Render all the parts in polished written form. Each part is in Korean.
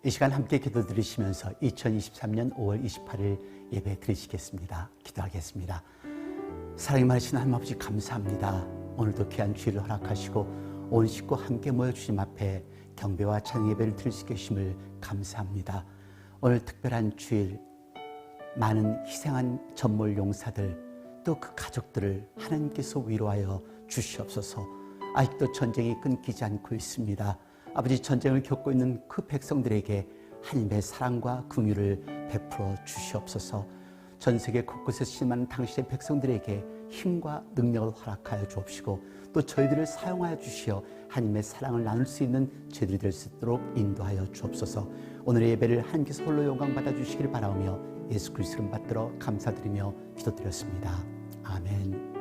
이 시간 함께 기도 드리시면서 2023년 5월 28일 예배 드리시겠습니다. 기도하겠습니다. 사랑이 많으신 하나님 아버지 감사합니다. 오늘도 귀한 주일을 허락하시고 온 식구 함께 모여 주님 앞에 경배와 찬양 예배를 드릴 수 계심을 감사합니다. 오늘 특별한 주일 많은 희생한 전몰 용사들 또 그 가족들을 하나님께서 위로하여 주시옵소서. 아직도 전쟁이 끊기지 않고 있습니다. 아버지, 전쟁을 겪고 있는 그 백성들에게 하나님의 사랑과 긍휼을 베풀어 주시옵소서. 전 세계 곳곳에서 심한 당신의 백성들에게 힘과 능력을 허락하여 주옵시고 또 저희들을 사용하여 주시어 하나님의 사랑을 나눌 수 있는 저희들이 될 수 있도록 인도하여 주옵소서. 오늘의 예배를 하나님께서 홀로 영광 받아 주시기를 바라오며 예수 그리스도 이름 받들어 감사드리며 기도드렸습니다. 아멘.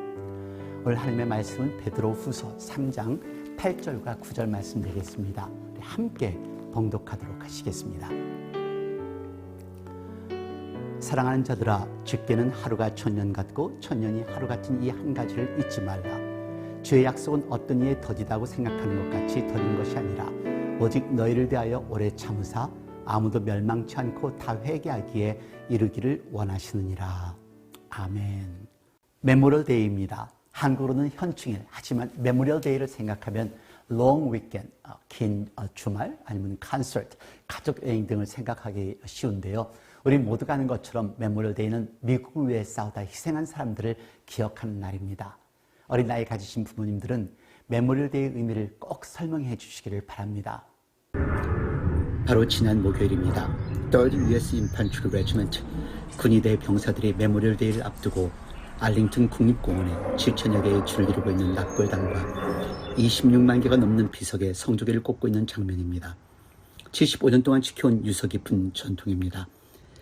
오늘 하나님의 말씀은 베드로후서 3장 8절과 9절 말씀드리겠습니다. 우리 함께 봉독하도록 하시겠습니다. 사랑하는 자들아, 주께는 하루가 천년 같고 천년이 하루 같은 이 한 가지를 잊지 말라. 주의 약속은 어떤 이에 더디다고 생각하는 것 같이 더딘 것이 아니라 오직 너희를 대하여 오래 참으사 아무도 멸망치 않고 다 회개하기에 이르기를 원하시느니라. 아멘. 메모리얼 데이입니다. 한국어로는 현충일, 하지만 메모리얼 데이를 생각하면 롱 위켄드, 긴 주말, 아니면 콘서트, 가족 여행 등을 생각하기 쉬운데요. 우리 모두가 아는 것처럼 메모리얼 데이는 미국을 위해 싸우다 희생한 사람들을 기억하는 날입니다. 어린 나이 가지신 부모님들은 메모리얼 데이의 의미를 꼭 설명해 주시기를 바랍니다. 바로 지난 목요일입니다. 3rd US Infantry Regiment 군의대 병사들이 메모리얼 데이를 앞두고 알링턴 국립공원에 7천여 개의 줄을 이루고 있는 납골당과 26만 개가 넘는 비석에 성조기를 꽂고 있는 장면입니다. 75년 동안 지켜온 유서 깊은 전통입니다.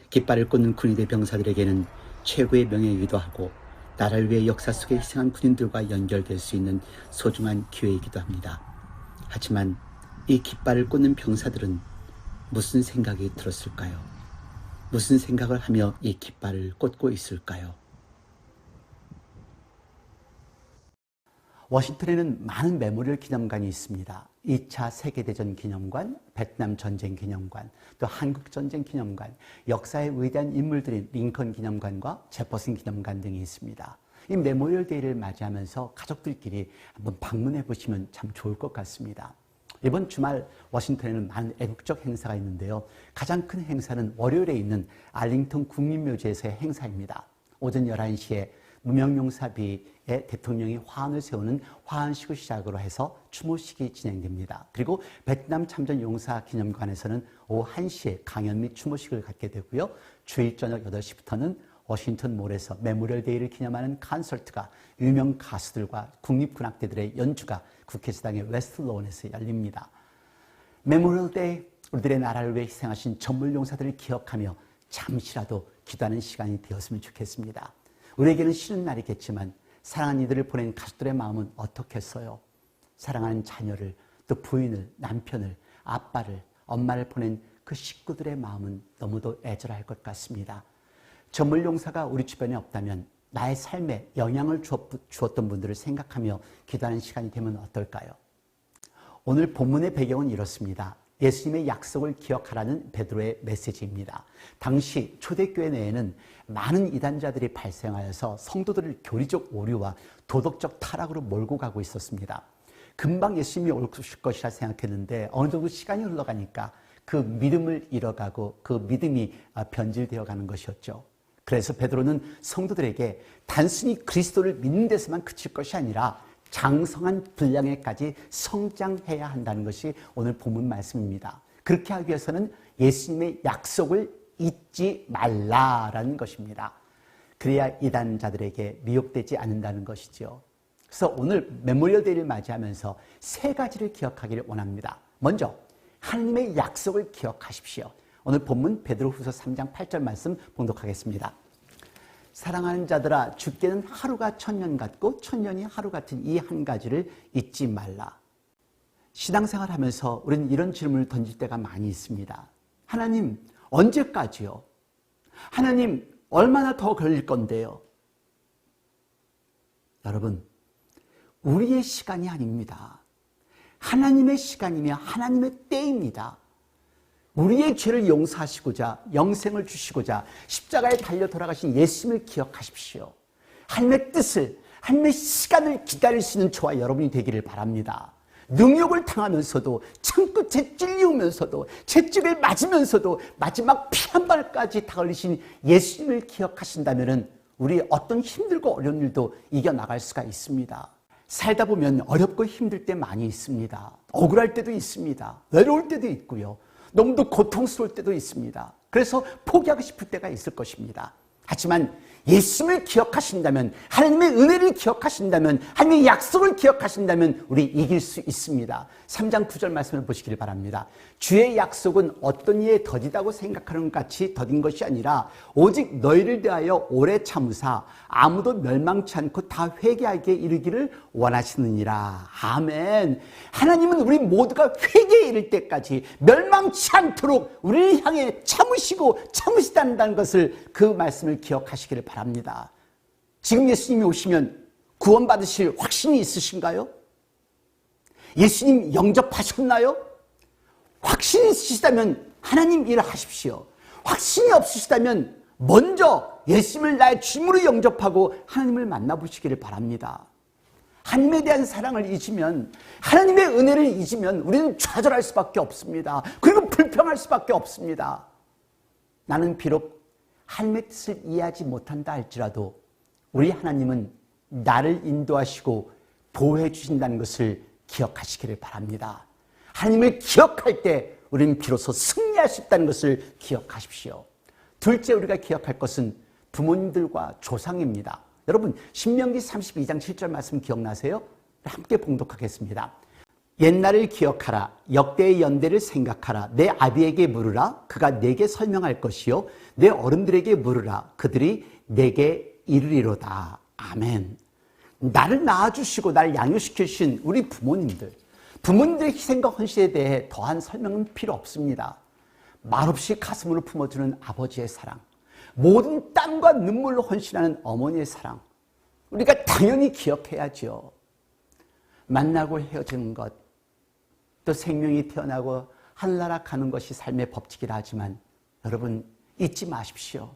깃발을 꽂는 군의대 병사들에게는 최고의 명예이기도 하고 나라를 위해 역사 속에 희생한 군인들과 연결될 수 있는 소중한 기회이기도 합니다. 하지만 이 깃발을 꽂는 병사들은 무슨 생각이 들었을까요? 무슨 생각을 하며 이 깃발을 꽂고 있을까요? 워싱턴에는 많은 메모리얼 기념관이 있습니다. 2차 세계대전 기념관, 베트남 전쟁 기념관, 또 한국 전쟁 기념관, 역사의 위대한 인물들인 링컨 기념관과 제퍼슨 기념관 등이 있습니다. 이 메모리얼 데이를 맞이하면서 가족들끼리 한번 방문해 보시면 참 좋을 것 같습니다. 이번 주말 워싱턴에는 많은 애국적 행사가 있는데요. 가장 큰 행사는 월요일에 있는 알링턴 국립묘지에서의 행사입니다. 오전 11시에 무명용사비에 대통령이 화환을 세우는 화환식을 시작으로 해서 추모식이 진행됩니다. 그리고 베트남 참전 용사 기념관에서는 오후 1시에 강연 및 추모식을 갖게 되고요. 주일 저녁 8시부터는 워싱턴 몰에서 메모리얼 데이를 기념하는 콘서트가 유명 가수들과 국립군악대들의 연주가 국회의사당의 웨스트론에서 열립니다. 메모리얼 데이, 우리들의 나라를 위해 희생하신 전몰 용사들을 기억하며 잠시라도 기도하는 시간이 되었으면 좋겠습니다. 우리에게는 쉬는 날이겠지만 사랑하는 이들을 보낸 가족들의 마음은 어떻겠어요? 사랑하는 자녀를, 또 부인을, 남편을, 아빠를, 엄마를 보낸 그 식구들의 마음은 너무도 애절할 것 같습니다. 전몰 용사가 우리 주변에 없다면 나의 삶에 영향을 주었던 분들을 생각하며 기도하는 시간이 되면 어떨까요? 오늘 본문의 배경은 이렇습니다. 예수님의 약속을 기억하라는 베드로의 메시지입니다. 당시 초대교회 내에는 많은 이단자들이 발생하여서 성도들을 교리적 오류와 도덕적 타락으로 몰고 가고 있었습니다. 금방 예수님이 올 것이라 생각했는데 어느 정도 시간이 흘러가니까 그 믿음을 잃어가고 그 믿음이 변질되어 가는 것이었죠. 그래서 베드로는 성도들에게 단순히 그리스도를 믿는 데서만 그칠 것이 아니라 장성한 분량에까지 성장해야 한다는 것이 오늘 본문 말씀입니다. 그렇게 하기 위해서는 예수님의 약속을 잊지 말라라는 것입니다. 그래야 이단자들에게 미혹되지 않는다는 것이죠. 그래서 오늘 메모리얼 데이를 맞이하면서 세 가지를 기억하기를 원합니다. 먼저 하나님의 약속을 기억하십시오. 오늘 본문 베드로후서 3장 8절 말씀 봉독하겠습니다. 사랑하는 자들아, 주께는 하루가 천년 같고 천년이 하루 같은 이 한 가지를 잊지 말라. 신앙생활 하면서 우리는 이런 질문을 던질 때가 많이 있습니다. 하나님, 언제까지요? 하나님, 얼마나 더 걸릴 건데요? 여러분, 우리의 시간이 아닙니다. 하나님의 시간이며 하나님의 때입니다. 우리의 죄를 용서하시고자 영생을 주시고자 십자가에 달려 돌아가신 예수님을 기억하십시오. 하나님의 뜻을, 하나님의 시간을 기다릴 수 있는 저와 여러분이 되기를 바랍니다. 능욕을 당하면서도 창끝에 찔리우면서도 채찍을 맞으면서도 마지막 피 한 발까지 다 흘리신 예수님을 기억하신다면 우리 어떤 힘들고 어려운 일도 이겨나갈 수가 있습니다. 살다 보면 어렵고 힘들 때 많이 있습니다. 억울할 때도 있습니다. 외로울 때도 있고요. 너무도 고통스러울 때도 있습니다. 그래서 포기하고 싶을 때가 있을 것입니다. 하지만 예수님을 기억하신다면, 하나님의 은혜를 기억하신다면, 하나님의 약속을 기억하신다면 우리 이길 수 있습니다. 3장 9절 말씀을 보시길 바랍니다. 주의 약속은 어떤 이에 더디다고 생각하는 것 같이 더딘 것이 아니라 오직 너희를 대하여 오래 참으사 아무도 멸망치 않고 다 회개하게 이르기를 원하시느니라. 아멘. 하나님은 우리 모두가 회개에 이를 때까지 멸망치 않도록 우리를 향해 참으시다는 것을, 그 말씀을 기억하시기를 바랍니다. 지금 예수님이 오시면 구원받으실 확신이 있으신가요? 예수님 영접하셨나요? 확신이 있으시다면 하나님 일을 하십시오. 확신이 없으시다면 먼저 예수님을 나의 주님으로 영접하고 하나님을 만나보시기를 바랍니다. 하나님에 대한 사랑을 잊으면, 하나님의 은혜를 잊으면 우리는 좌절할 수밖에 없습니다. 그리고 불평할 수밖에 없습니다. 나는 비록 하나님의 뜻을 이해하지 못한다 할지라도 우리 하나님은 나를 인도하시고 보호해 주신다는 것을 기억하시기를 바랍니다. 하나님을 기억할 때 우리는 비로소 승리할 수 있다는 것을 기억하십시오. 둘째, 우리가 기억할 것은 부모님들과 조상입니다. 여러분, 신명기 32장 7절 말씀 기억나세요? 함께 봉독하겠습니다. 옛날을 기억하라. 역대의 연대를 생각하라. 내 아비에게 물으라. 그가 내게 설명할 것이요. 내 어른들에게 물으라. 그들이 내게 이르리로다. 아멘. 나를 낳아주시고 나를 양육시키신 우리 부모님들의 희생과 헌신에 대해 더한 설명은 필요 없습니다. 말없이 가슴으로 품어주는 아버지의 사랑, 모든 땀과 눈물로 헌신하는 어머니의 사랑, 우리가 당연히 기억해야죠. 만나고 헤어지는 것, 또 생명이 태어나고 하늘나라 가는 것이 삶의 법칙이라 하지만 여러분 잊지 마십시오.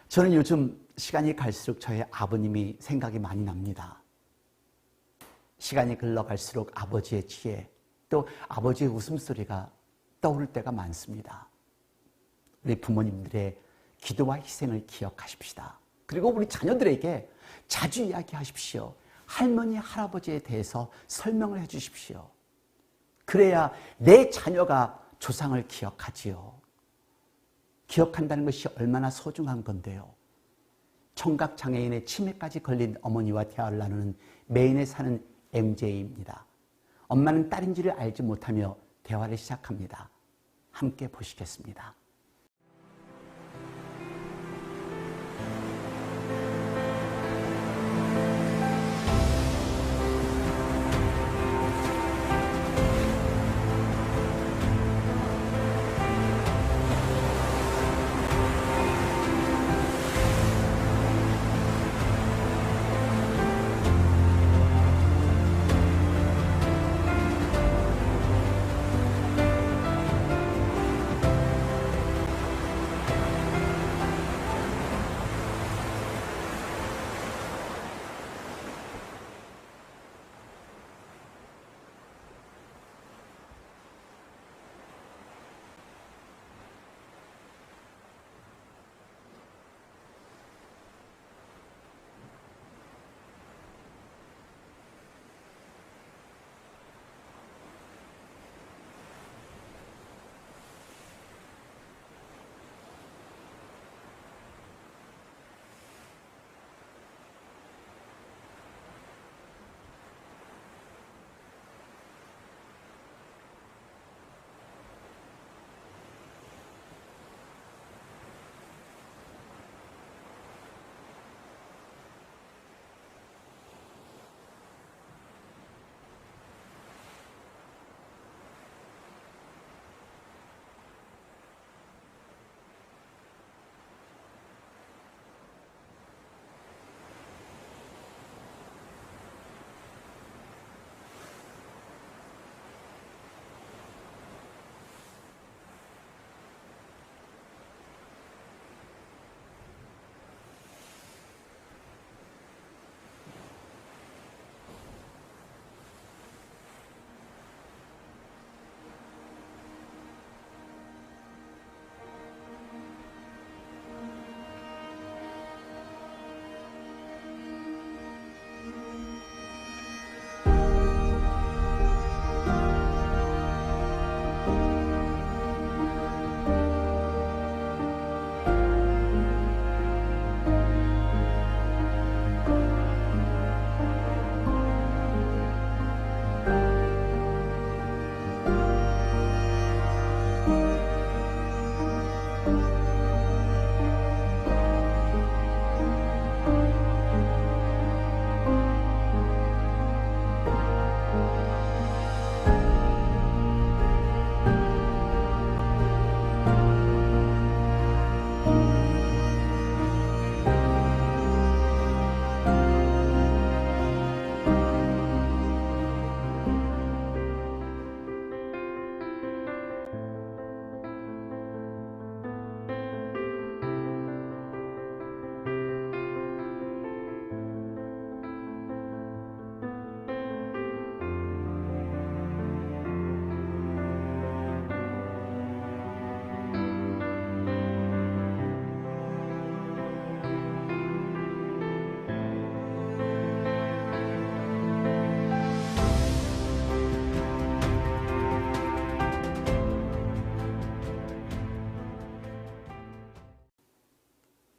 저는 요즘 시간이 갈수록 저의 아버님이 생각이 많이 납니다. 시간이 흘러갈수록 아버지의 지혜, 또 아버지의 웃음소리가 떠오를 때가 많습니다. 우리 부모님들의 기도와 희생을 기억하십시다. 그리고 우리 자녀들에게 자주 이야기하십시오. 할머니, 할아버지에 대해서 설명을 해 주십시오. 그래야 내 자녀가 조상을 기억하지요. 기억한다는 것이 얼마나 소중한 건데요. 청각장애인의 치매까지 걸린 어머니와 대화를 나누는 메인에 사는 MJ입니다. 엄마는 딸인지를 알지 못하며 대화를 시작합니다. 함께 보시겠습니다.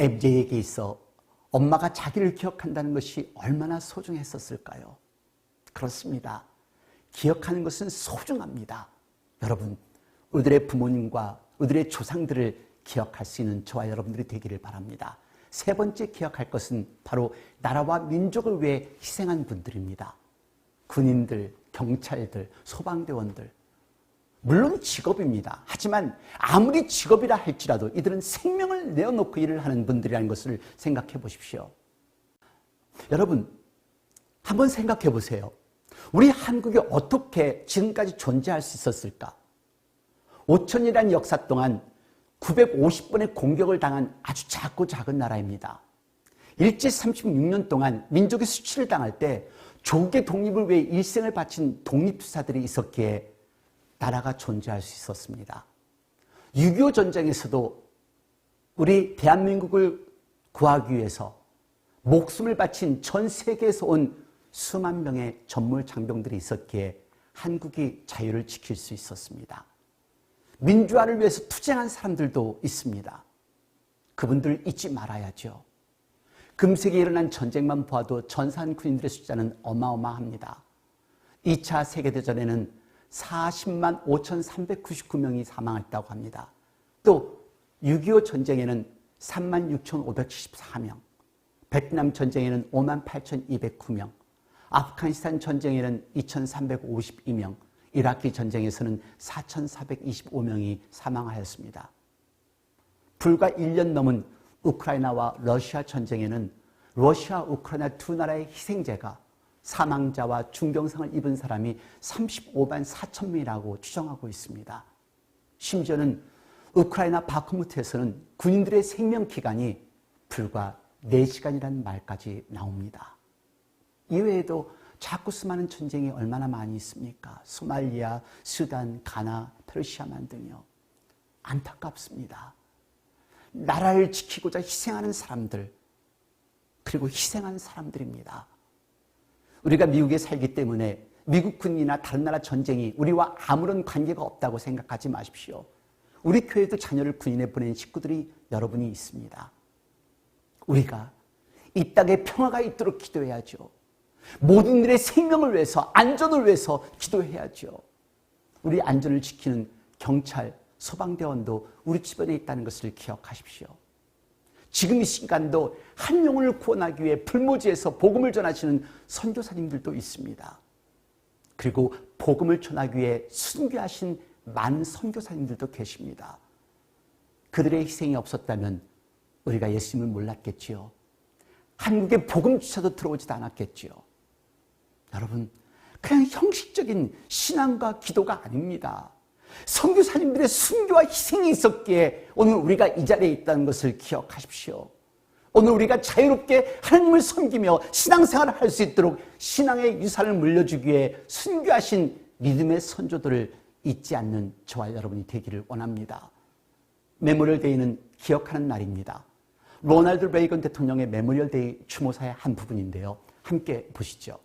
MJ에게 있어 엄마가 자기를 기억한다는 것이 얼마나 소중했었을까요? 그렇습니다. 기억하는 것은 소중합니다. 여러분, 우리들의 부모님과 우리들의 조상들을 기억할 수 있는 저와 여러분들이 되기를 바랍니다. 세 번째 기억할 것은 바로 나라와 민족을 위해 희생한 분들입니다. 군인들, 경찰들, 소방대원들. 물론 직업입니다. 하지만 아무리 직업이라 할지라도 이들은 생명을 내어놓고 일을 하는 분들이라는 것을 생각해 보십시오. 여러분, 한번 생각해 보세요. 우리 한국이 어떻게 지금까지 존재할 수 있었을까? 5천이라는 역사 동안 950번의 공격을 당한 아주 작고 작은 나라입니다. 일제 36년 동안 민족의 수치를 당할 때 조국의 독립을 위해 일생을 바친 독립투사들이 있었기에 나라가 존재할 수 있었습니다. 6.25 전쟁에서도 우리 대한민국을 구하기 위해서 목숨을 바친 전 세계에서 온 수만 명의 전물 장병들이 있었기에 한국이 자유를 지킬 수 있었습니다. 민주화를 위해서 투쟁한 사람들도 있습니다. 그분들 잊지 말아야죠. 금세기에 일어난 전쟁만 보아도 전사한 군인들의 숫자는 어마어마합니다. 2차 세계대전에는 40만 5,399명이 사망했다고 합니다. 또 6.25 전쟁에는 3만 6,574명, 베트남 전쟁에는 5만 8,209명, 아프가니스탄 전쟁에는 2,352명, 이라크 전쟁에서는 4,425명이 사망하였습니다. 불과 1년 넘은 우크라이나와 러시아 전쟁에는 러시아, 우크라이나 두 나라의 희생자가 사망자와 중경상을 입은 사람이 35만 4천 명이라고 추정하고 있습니다. 심지어는 우크라이나 바크무트에서는 군인들의 생명기간이 불과 4시간이라는 말까지 나옵니다. 이외에도 자꾸 수많은 전쟁이 얼마나 많이 있습니까? 소말리아, 수단, 가나, 페르시아만 등이요. 안타깝습니다. 나라를 지키고자 희생하는 사람들, 그리고 희생한 사람들입니다. 우리가 미국에 살기 때문에 미국 군이나 다른 나라 전쟁이 우리와 아무런 관계가 없다고 생각하지 마십시오. 우리 교회도 자녀를 군인에 보낸 식구들이 여러분이 있습니다. 우리가 이 땅에 평화가 있도록 기도해야죠. 모든 일의 생명을 위해서, 안전을 위해서 기도해야죠. 우리 안전을 지키는 경찰, 소방대원도 우리 주변에 있다는 것을 기억하십시오. 지금 이 시간도 한 영혼을 구원하기 위해 불모지에서 복음을 전하시는 선교사님들도 있습니다. 그리고 복음을 전하기 위해 순교하신 많은 선교사님들도 계십니다. 그들의 희생이 없었다면 우리가 예수님을 몰랐겠지요. 한국에 복음조차도 들어오지도 않았겠지요. 여러분, 그냥 형식적인 신앙과 기도가 아닙니다. 선교사님들의 순교와 희생이 있었기에 오늘 우리가 이 자리에 있다는 것을 기억하십시오. 오늘 우리가 자유롭게 하나님을 섬기며 신앙생활을 할 수 있도록 신앙의 유산을 물려주기 위해 순교하신 믿음의 선조들을 잊지 않는 저와 여러분이 되기를 원합니다. 메모리얼 데이는 기억하는 날입니다. 로널드 레이건 대통령의 메모리얼 데이 추모사의 한 부분인데요. 함께 보시죠.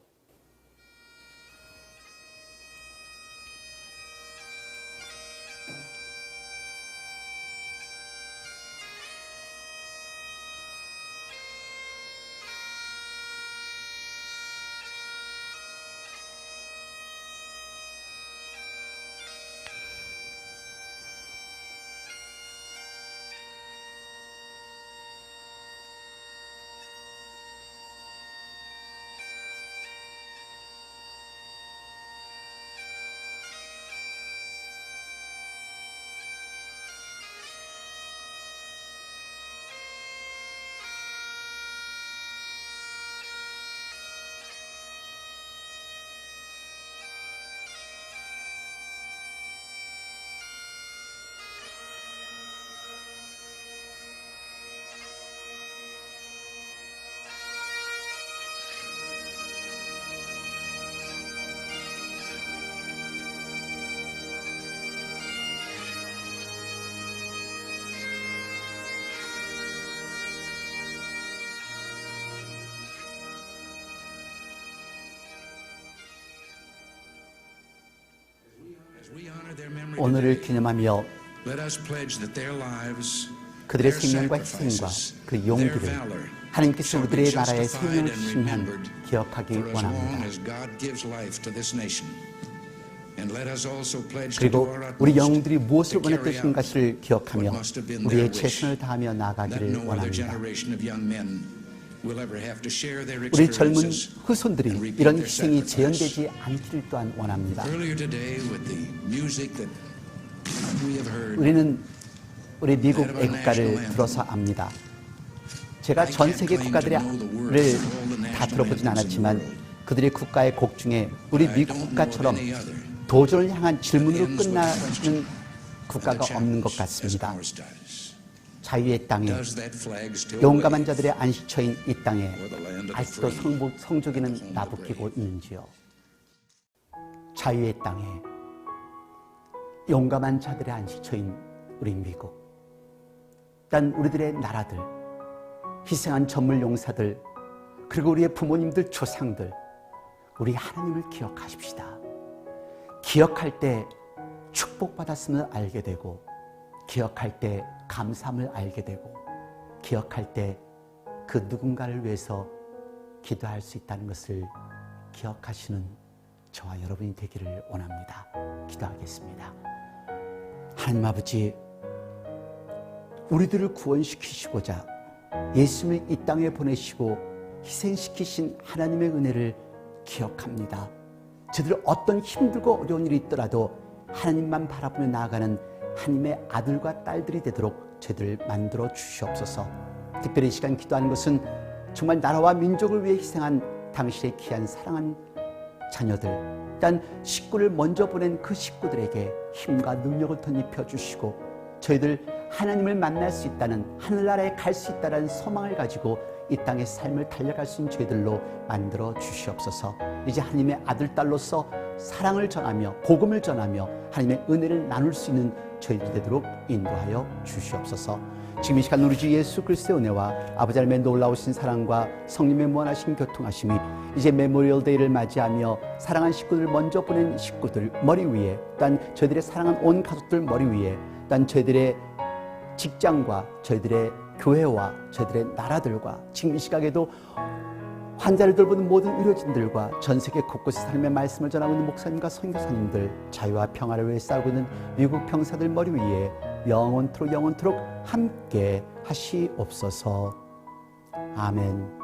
오늘을 기념하며 그들의 생명과 희생과 그 용기를 하나님께서 우리들의 나라의 생명을 주신 한 기억하기 원합니다. 그리고 우리 영웅들이 무엇을 원했던 것을 기억하며 우리의 최선을 다하며 나아가기를 원합니다. 우리 젊은 후손들이 이런 희생이 재현되지 않기를 또한 원합니다. 우리는 우리 미국 애국가를 들어서 압니다. 제가 전 세계 국가들을 다 들어보진 않았지만 그들의 국가의 곡 중에 우리 미국 국가처럼 도전을 향한 질문으로 끝나는 국가가 없는 것 같습니다. 자유의 땅에 용감한 자들의 안식처인 이 땅에 아직도 성조기는 나부끼고 있는지요. 자유의 땅에 용감한 자들의 안식처인 우리 미국, 딴 우리들의 나라들, 희생한 전물 용사들, 그리고 우리의 부모님들, 조상들, 우리 하나님을 기억하십시다. 기억할 때 축복받았음을 알게 되고, 기억할 때 감사함을 알게 되고, 기억할 때 그 누군가를 위해서 기도할 수 있다는 것을 기억하시는 저와 여러분이 되기를 원합니다. 기도하겠습니다. 하나님 아버지, 우리들을 구원시키시고자 예수님을 이 땅에 보내시고 희생시키신 하나님의 은혜를 기억합니다. 저들 어떤 힘들고 어려운 일이 있더라도 하나님만 바라보며 나아가는 하나님의 아들과 딸들이 되도록 저희들을 만들어 주시옵소서. 특별히 이 시간 기도하는 것은 정말 나라와 민족을 위해 희생한 당신의 귀한 사랑한 자녀들, 일단 식구를 먼저 보낸 그 식구들에게 힘과 능력을 덧입혀 주시고 저희들 하나님을 만날 수 있다는, 하늘나라에 갈 수 있다는 소망을 가지고 이 땅의 삶을 달려갈 수 있는 저희들로 만들어 주시옵소서. 이제 하나님의 아들, 딸로서 사랑을 전하며 복음을 전하며 하나님의 은혜를 나눌 수 있는 저희들 되도록 인도하여 주시옵소서. 지금 이 시간 우리 주 예수 그리스도의 은혜와 아버지 하나님의 놀라우신 사랑과 성령의 무한하신 교통하심이 이제 메모리얼 데이를 맞이하며 사랑한 식구들 먼저 보낸 식구들 머리 위에, 또한 저희들의 사랑한 온 가족들 머리 위에, 또한 저희들의 직장과 저희들의 교회와 저희들의 나라들과 지금 이 시각에도 환자를 돌보는 모든 의료진들과 전 세계 곳곳에 하나님의 말씀을 전하고 있는 목사님과 선교사님들, 자유와 평화를 위해 싸우고 있는 미국 병사들 머리 위에 영원토록 함께 하시옵소서. 아멘.